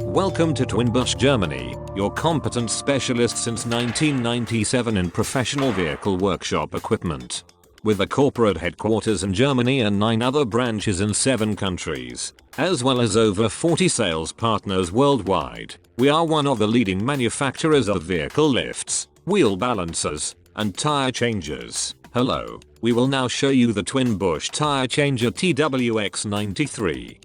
Welcome to TWIN BUSCH Germany, your competent specialist since 1997 in professional vehicle workshop equipment. With a corporate headquarters in Germany and 9 other branches in 7 countries, as well as over 40 sales partners worldwide, we are one of the leading manufacturers of vehicle lifts, wheel balancers, and tire changers. Hello, we will now show you the Twin Busch tire changer X-93.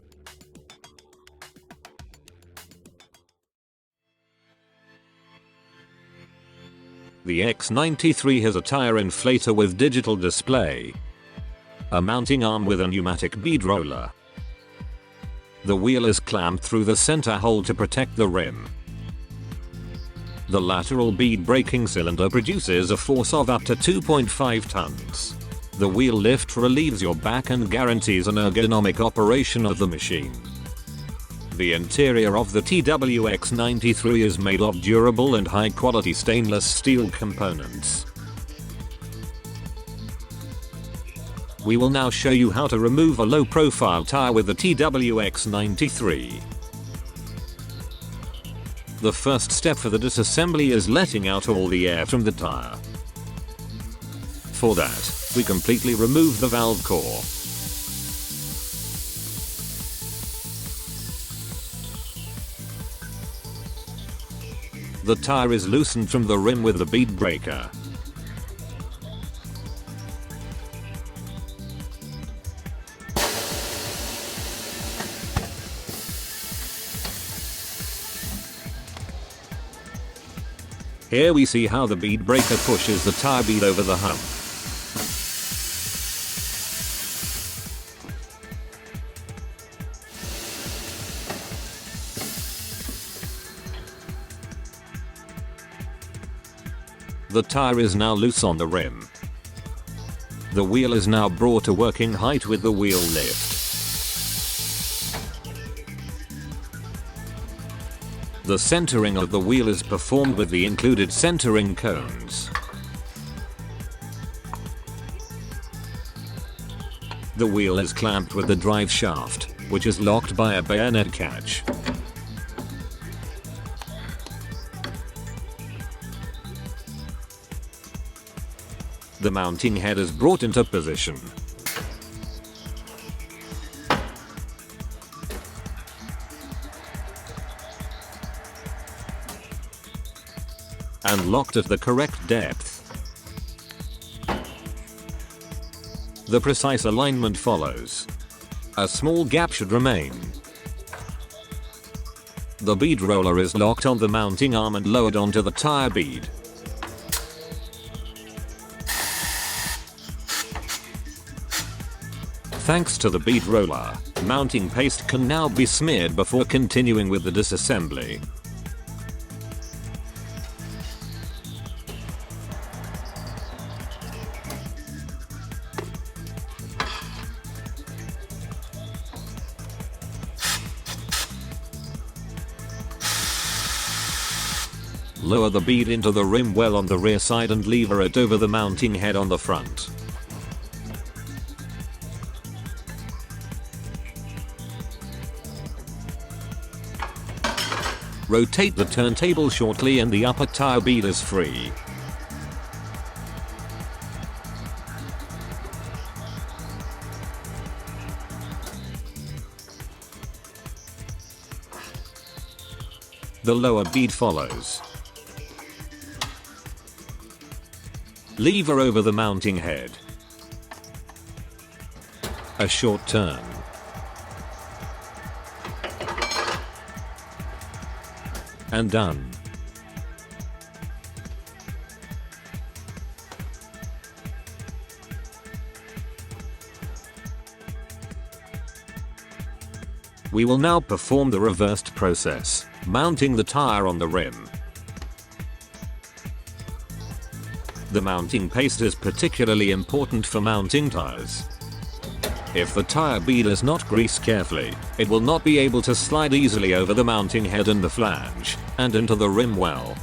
The X-93 has a tire inflator with digital display, a mounting arm with a pneumatic bead roller. The wheel is clamped through the center hole to protect the rim. The lateral bead braking cylinder produces a force of up to 2.5 tons. The wheel lift relieves your back and guarantees an ergonomic operation of the machine. The interior of the X-93 is made of durable and high-quality stainless steel components. We will now show you how to remove a low-profile tire with the X-93. The first step for the disassembly is letting out all the air from the tire. For that, we completely remove the valve core. The tire is loosened from the rim with the bead breaker. Here we see how the bead breaker pushes the tire bead over the hump. The tire is now loose on the rim. The wheel is now brought to working height with the wheel lift. The centering of the wheel is performed with the included centering cones. The wheel is clamped with the drive shaft, which is locked by a bayonet catch. The mounting head is brought into position. And locked at the correct depth. The precise alignment follows. A small gap should remain. The bead roller is locked on the mounting arm and lowered onto the tire bead. Thanks to the bead roller, mounting paste can now be smeared before continuing with the disassembly. Lower the bead into the rim well on the rear side and lever it over the mounting head on the front. Rotate the turntable shortly and the upper tire bead is free. The lower bead follows. Lever over the mounting head. A short turn. And done. We will now perform the reversed process, mounting the tire on the rim. The mounting paste is particularly important for mounting tires. If the tire bead is not greased carefully, it will not be able to slide easily over the mounting head and the flange, and into the rim well.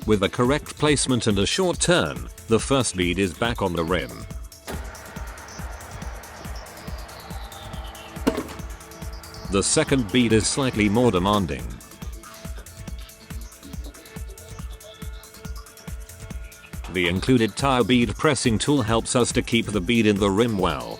With the correct placement and a short turn, the first bead is back on the rim. The second bead is slightly more demanding. The included Tyre bead pressing tool helps us to keep the bead in the rim well.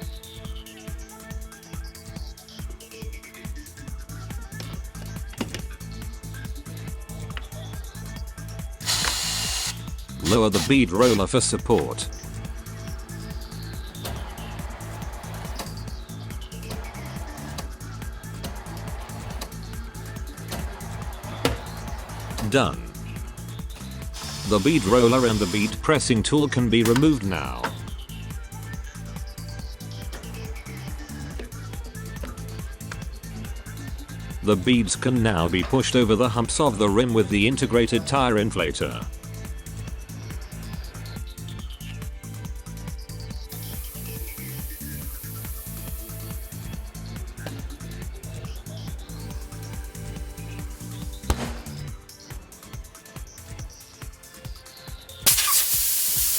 Lower the bead roller for support. Done. The bead roller and the bead pressing tool can be removed now. The beads can now be pushed over the humps of the rim with the integrated Tyre inflator.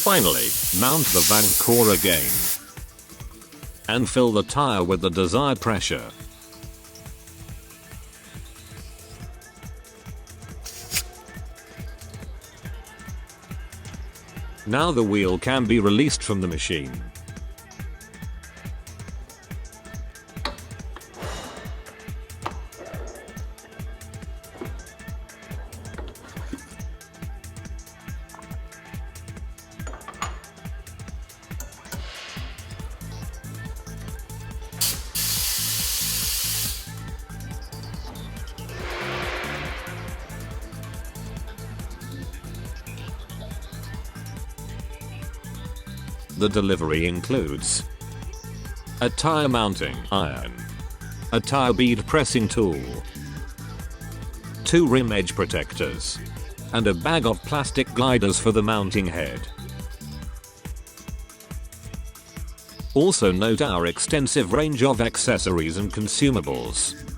Finally, mount the vang core again and fill the Tyre with the desired pressure. Now the wheel can be released from the machine. The delivery includes a Tyre mounting iron, a Tyre bead pressing tool, 2 rim edge protectors, and a bag of plastic gliders for the mounting head. Also note our extensive range of accessories and consumables.